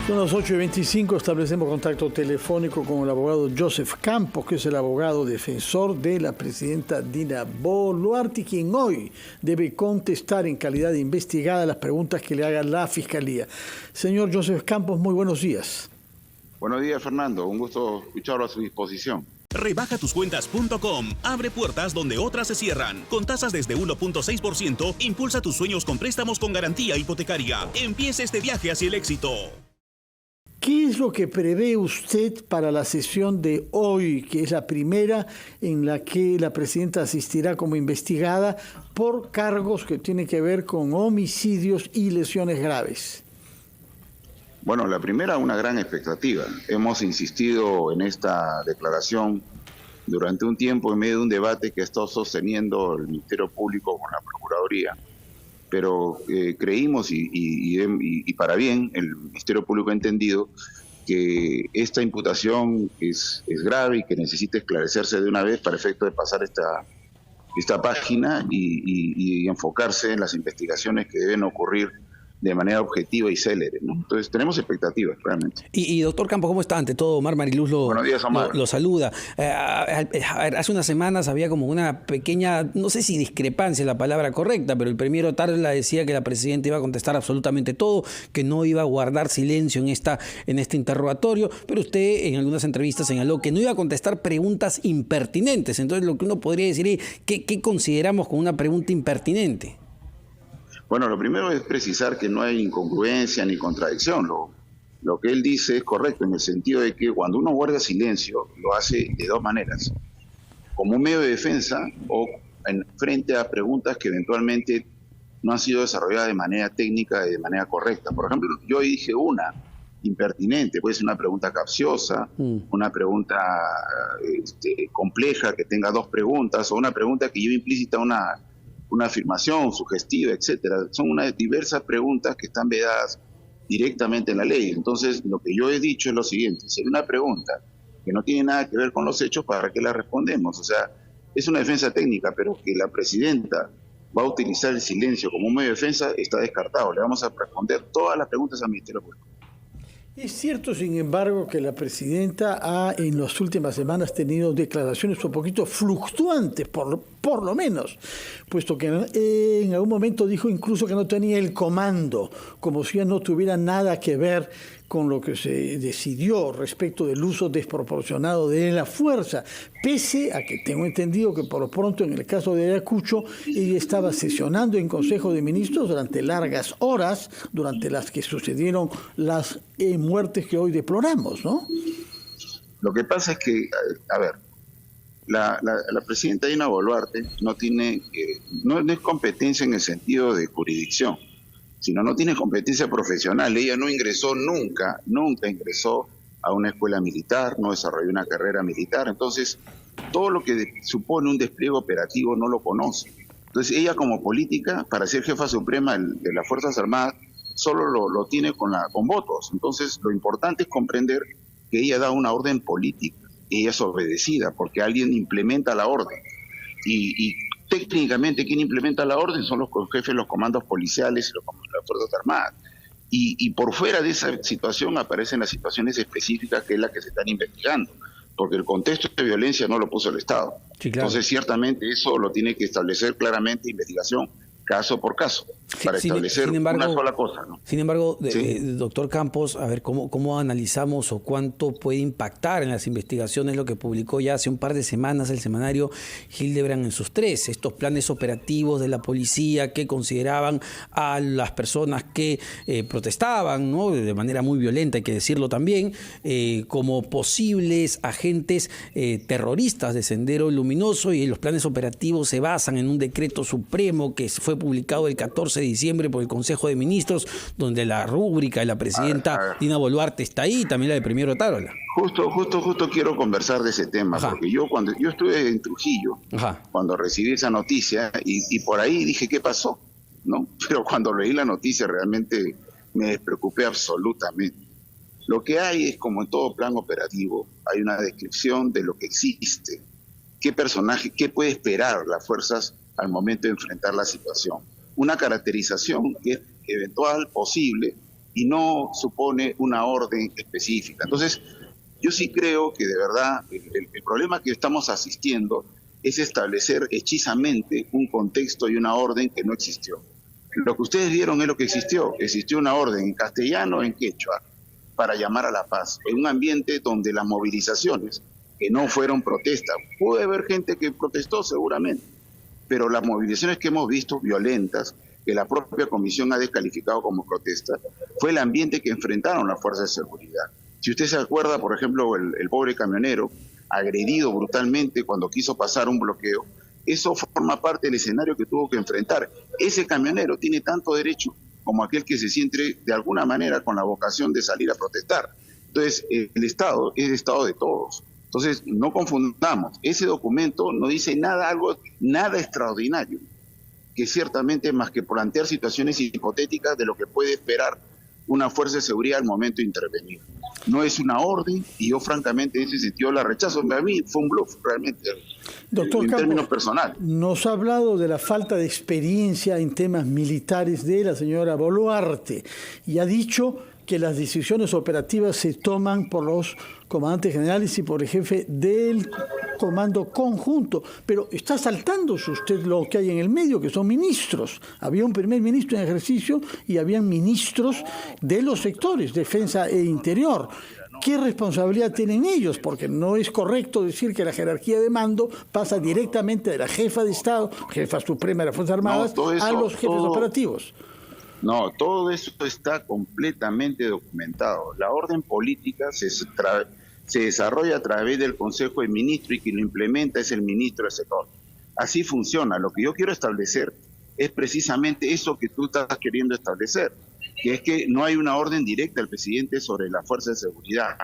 Son las 8:25, establecemos contacto telefónico con el abogado Joseph Campos, que es el abogado defensor de la presidenta Dina Boluarte, quien hoy debe contestar en calidad de investigada las preguntas que le haga la Fiscalía. Señor Joseph Campos, muy buenos días. Buenos días, Fernando. Un gusto escucharlo a su disposición. Rebajatucuentas.com. Abre puertas donde otras se cierran. Con tasas desde 1.6%, impulsa tus sueños con préstamos con garantía hipotecaria. Empieza este viaje hacia el éxito. ¿Qué es lo que prevé usted para la sesión de hoy, que es la primera en la que la presidenta asistirá como investigada por cargos que tienen que ver con homicidios y lesiones graves? Bueno, la primera, una gran expectativa. Hemos insistido en esta declaración durante un tiempo en medio de un debate que ha estado sosteniendo el Ministerio Público con la Procuraduría. Pero creímos y para bien el Ministerio Público ha entendido que esta imputación es grave y que necesita esclarecerse de una vez para efecto de pasar esta página y enfocarse en las investigaciones que deben ocurrir de manera objetiva y célere, ¿no? Entonces tenemos expectativas, realmente. Y doctor Campos, ¿cómo está? Ante todo, Omar Mariluz Buenos días, Omar. lo saluda. A ver, hace unas semanas había como una pequeña, no sé si discrepancia es la palabra correcta, pero el premier Otárola decía que la presidenta iba a contestar absolutamente todo, que no iba a guardar silencio en este interrogatorio, pero usted en algunas entrevistas señaló que no iba a contestar preguntas impertinentes. Entonces lo que uno podría decir es, ¿qué consideramos como una pregunta impertinente? Bueno, lo primero es precisar que no hay incongruencia ni contradicción. Lo que él dice es correcto en el sentido de que cuando uno guarda silencio lo hace de dos maneras: como un medio de defensa o frente a preguntas que eventualmente no han sido desarrolladas de manera técnica y de manera correcta. Por ejemplo, yo dije una impertinente, puede ser una pregunta capciosa, una pregunta compleja que tenga dos preguntas, o una pregunta que lleve implícita una afirmación sugestiva, etcétera. Son unas diversas preguntas que están vedadas directamente en la ley. Entonces, lo que yo he dicho es lo siguiente: si hay una pregunta que no tiene nada que ver con los hechos, ¿para qué la respondemos? O sea, es una defensa técnica, pero que la presidenta va a utilizar el silencio como un medio de defensa está descartado. Le vamos a responder todas las preguntas al Ministerio Público. Es cierto, sin embargo, que la presidenta ha en las últimas semanas tenido declaraciones un poquito fluctuantes, por lo menos, puesto que en algún momento dijo incluso que no tenía el comando, como si ya no tuviera nada que ver con lo que se decidió respecto del uso desproporcionado de la fuerza, pese a que tengo entendido que por lo pronto en el caso de Ayacucho ella estaba sesionando en Consejo de Ministros durante largas horas, durante las que sucedieron las muertes que hoy deploramos, ¿no? Lo que pasa es que, a ver, la presidenta Dina Boluarte no es competencia en el sentido de jurisdicción, sino no tiene competencia profesional. Ella no ingresó nunca ingresó a una escuela militar, no desarrolló una carrera militar. Entonces, todo lo que supone un despliegue operativo no lo conoce. Entonces, ella como política, para ser jefa suprema de las Fuerzas Armadas, solo lo tiene con votos. Entonces, lo importante es comprender que ella da una orden política. Ella es obedecida porque alguien implementa la orden. Y técnicamente quien implementa la orden son los jefes de los comandos policiales y las Fuerzas Armadas. Y por fuera de esa situación aparecen las situaciones específicas que es la que se están investigando, porque el contexto de violencia no lo puso el Estado. Sí, claro. Entonces ciertamente eso lo tiene que establecer claramente investigación, caso por caso, para establecer una sola cosa, ¿no? Sin embargo, ¿Sí? Doctor Campos, a ver, ¿cómo analizamos o cuánto puede impactar en las investigaciones lo que publicó ya hace un par de semanas el semanario Hildebrand en sus tres, estos planes operativos de la policía que consideraban a las personas que protestaban, ¿no?, de manera muy violenta, hay que decirlo también, como posibles agentes terroristas de Sendero Luminoso, y los planes operativos se basan en un decreto supremo que fue publicado el 14 de diciembre por el Consejo de Ministros, donde la rúbrica de la presidenta Dina Boluarte está ahí, también la del premier Otárola. Justo quiero conversar de ese tema. Ajá. Porque cuando yo estuve en Trujillo, ajá, cuando recibí esa noticia, y por ahí dije, ¿qué pasó? ¿No? Pero cuando leí la noticia realmente me despreocupé absolutamente. Lo que hay es, como en todo plan operativo, hay una descripción de lo que existe, qué personaje, qué puede esperar las fuerzas al momento de enfrentar la situación. Una caracterización que es eventual, posible, y no supone una orden específica. Entonces, yo sí creo que de verdad el problema que estamos asistiendo es establecer hechizamente un contexto y una orden que no existió. Lo que ustedes vieron es lo que existió. Existió una orden en castellano, en quechua, para llamar a la paz, en un ambiente donde las movilizaciones, que no fueron protestas, puede haber gente que protestó seguramente, pero las movilizaciones que hemos visto violentas, que la propia comisión ha descalificado como protesta, fue el ambiente que enfrentaron las fuerzas de seguridad. Si usted se acuerda, por ejemplo, el pobre camionero agredido brutalmente cuando quiso pasar un bloqueo, eso forma parte del escenario que tuvo que enfrentar. Ese camionero tiene tanto derecho como aquel que se siente de alguna manera con la vocación de salir a protestar. Entonces, el Estado es el Estado de todos. Entonces, no confundamos. Ese documento no dice nada extraordinario, que ciertamente más que plantear situaciones hipotéticas de lo que puede esperar una fuerza de seguridad al momento de intervenir. No es una orden y yo francamente en ese sentido la rechazo. A mí fue un bluff realmente, Doctor en Campos, términos personales. nos ha hablado de la falta de experiencia en temas militares de la señora Boluarte y ha dicho que las decisiones operativas se toman por los comandantes generales y por el jefe del comando conjunto. Pero está saltándose usted lo que hay en el medio, que son ministros. Había un primer ministro en ejercicio y habían ministros de los sectores, defensa e interior. ¿Qué responsabilidad tienen ellos? Porque no es correcto decir que la jerarquía de mando pasa directamente de la jefa de Estado, jefa suprema de las Fuerzas Armadas, a los jefes operativos. No, todo eso está completamente documentado. La orden política se desarrolla a través del Consejo de Ministros y quien lo implementa es el ministro del sector. Así funciona. Lo que yo quiero establecer es precisamente eso que tú estás queriendo establecer, que es que no hay una orden directa del presidente sobre la fuerza de seguridad,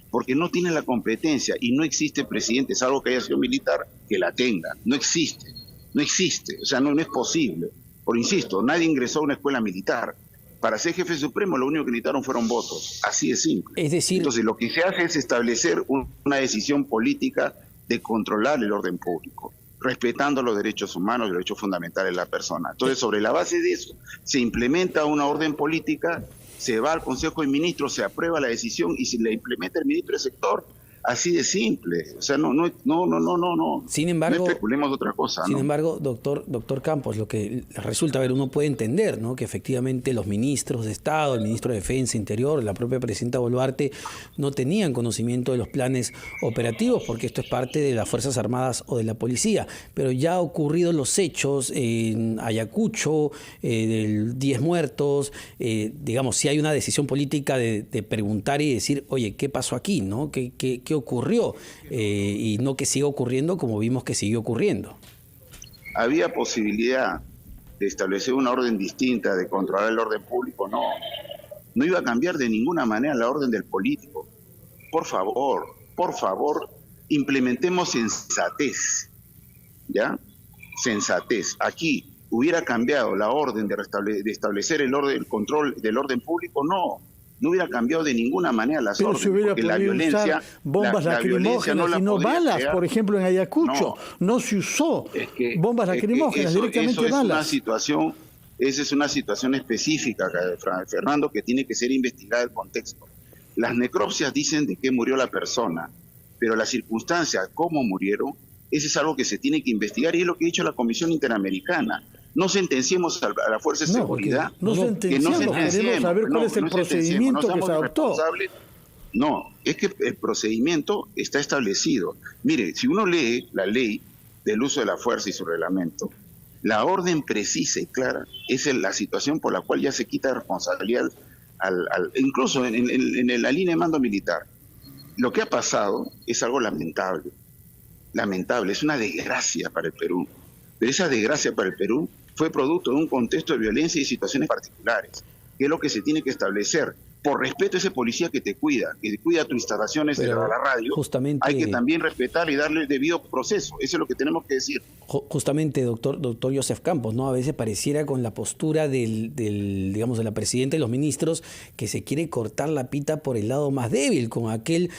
porque no tiene la competencia y no existe presidente, salvo que haya sido militar, que la tenga. No existe, o sea, no es posible. Por insisto, nadie ingresó a una escuela militar. Para ser jefe supremo, lo único que necesitaron fueron votos. Así de simple. Es decir, entonces, lo que se hace es establecer una decisión política de controlar el orden público, respetando los derechos humanos y los derechos fundamentales de la persona. Entonces, sobre la base de eso, se implementa una orden política, se va al Consejo de Ministros, se aprueba la decisión y se la implementa el ministro del sector. Así de simple, o sea, no. Sin embargo, no especulemos otra cosa. Sin embargo, doctor Campos, lo que resulta, a ver, uno puede entender, ¿no?, que efectivamente los ministros de Estado, el ministro de Defensa, Interior, la propia presidenta Boluarte, no tenían conocimiento de los planes operativos, porque esto es parte de las Fuerzas Armadas o de la Policía. Pero ya han ocurrido los hechos en Ayacucho, del 10 muertos, digamos, si hay una decisión política de preguntar y decir, oye, ¿qué pasó aquí?, ¿no? ¿Qué ocurrió? Y no que siga ocurriendo como vimos que siguió ocurriendo. ¿Había posibilidad de establecer una orden distinta, de controlar el orden público? No iba a cambiar de ninguna manera la orden del político. Por favor, implementemos sensatez, ¿ya? Sensatez. Aquí hubiera cambiado la orden de establecer el control del orden público, no hubiera cambiado de ninguna manera las órdenes, porque la violencia, bombas lacrimógenas y no balas, crear. Por ejemplo, en Ayacucho no se usó bombas lacrimógenas, directamente balas. Esa es una situación específica, Fernando, que tiene que ser investigada el contexto. Las necropsias dicen de qué murió la persona, pero las circunstancias, cómo murieron, eso es algo que se tiene que investigar y es lo que ha dicho la Comisión Interamericana. No sentenciemos a la Fuerza de Seguridad. No sentenciemos, queremos saber cuál es el procedimiento que se adoptó. No, es que el procedimiento está establecido. Mire, si uno lee la ley del uso de la fuerza y su reglamento, la orden precisa y clara es la situación por la cual ya se quita responsabilidad incluso en la línea de mando militar. Lo que ha pasado es algo lamentable, es una desgracia para el Perú. Pero esa desgracia para el Perú fue producto de un contexto de violencia y situaciones particulares, que es lo que se tiene que establecer. Por respeto a ese policía que te cuida tus instalaciones de la radio, hay que también respetar y darle el debido proceso. Eso es lo que tenemos que decir. Justamente, doctor Joseph Campos, ¿no? A veces pareciera con la postura digamos, de la presidenta y los ministros que se quiere cortar la pita por el lado más débil, con aquel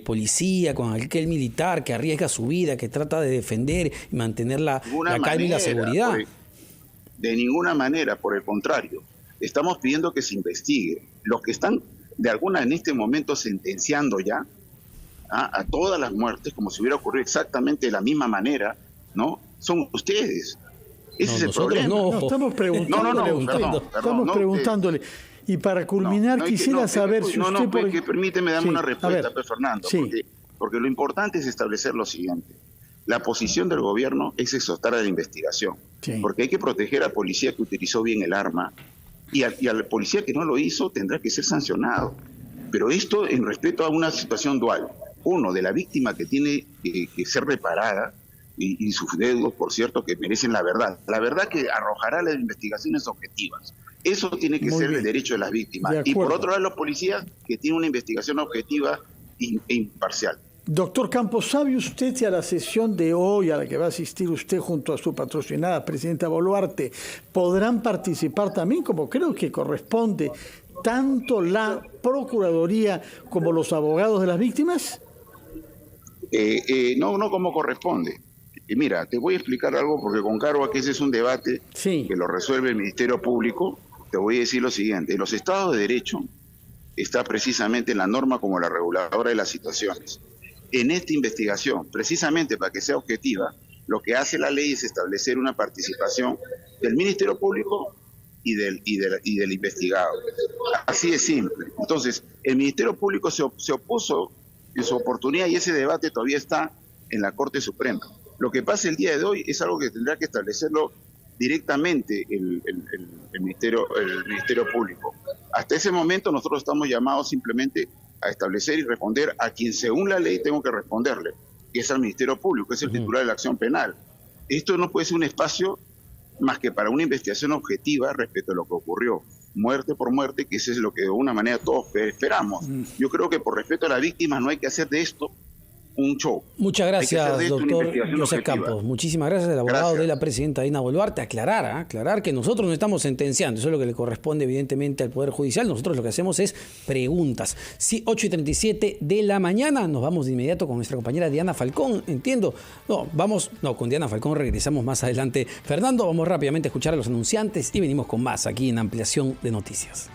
policía, con aquel militar que arriesga su vida, que trata de defender y mantener la calma y la seguridad. De ninguna manera, por el contrario. estamos pidiendo que se investigue. Los que están de alguna en este momento sentenciando ya a todas las muertes, como si hubiera ocurrido exactamente de la misma manera, ¿no? Son ustedes. Ese es el problema. No, estamos preguntándole. Estamos preguntándole. Y para culminar, quisiera saber si usted... Permíteme darme una respuesta, Fernando, porque lo importante es establecer lo siguiente. La posición del gobierno es exhortar a la investigación, porque hay que proteger al policía que utilizó bien el arma, y al policía que no lo hizo tendrá que ser sancionado. Pero esto en respeto a una situación dual. Uno, de la víctima que tiene que ser reparada, y sus deudos, por cierto, que merecen la verdad. La verdad que arrojará las investigaciones objetivas. Eso tiene que ser el derecho de las víctimas. Y por otro lado, los policías que tienen una investigación objetiva e imparcial. Doctor Campos, ¿sabe usted si a la sesión de hoy, a la que va a asistir usted junto a su patrocinada presidenta Boluarte, podrán participar también, como creo que corresponde, tanto la Procuraduría como los abogados de las víctimas? No como corresponde. Mira, te voy a explicar algo porque con cargo a que ese es un debate que lo resuelve el Ministerio Público, te voy a decir lo siguiente. En los estados de derecho está precisamente la norma como la reguladora de las situaciones. En esta investigación, precisamente para que sea objetiva, lo que hace la ley es establecer una participación del Ministerio Público y del investigado. Así de simple. Entonces, el Ministerio Público se opuso en su oportunidad y ese debate todavía está en la Corte Suprema. Lo que pasa el día de hoy es algo que tendrá que establecerlo directamente el Ministerio Público. Hasta ese momento nosotros estamos llamados simplemente a establecer y responder a quien según la ley tengo que responderle, que es al Ministerio Público, que es el titular de la acción penal. Esto no puede ser un espacio más que para una investigación objetiva respecto a lo que ocurrió, muerte por muerte, que eso es lo que de alguna manera todos esperamos. Yo creo que por respeto a las víctimas no hay que hacer de esto un show. Muchas gracias, doctor José Campos. Muchísimas gracias al abogado de la presidenta Dina Boluarte. Aclarar que nosotros no estamos sentenciando, eso es lo que le corresponde evidentemente al Poder Judicial. Nosotros lo que hacemos es preguntas. Sí, 8:37 de la mañana, nos vamos de inmediato con nuestra compañera Diana Falcón, entiendo. Con Diana Falcón regresamos más adelante. Fernando, vamos rápidamente a escuchar a los anunciantes y venimos con más aquí en Ampliación de Noticias.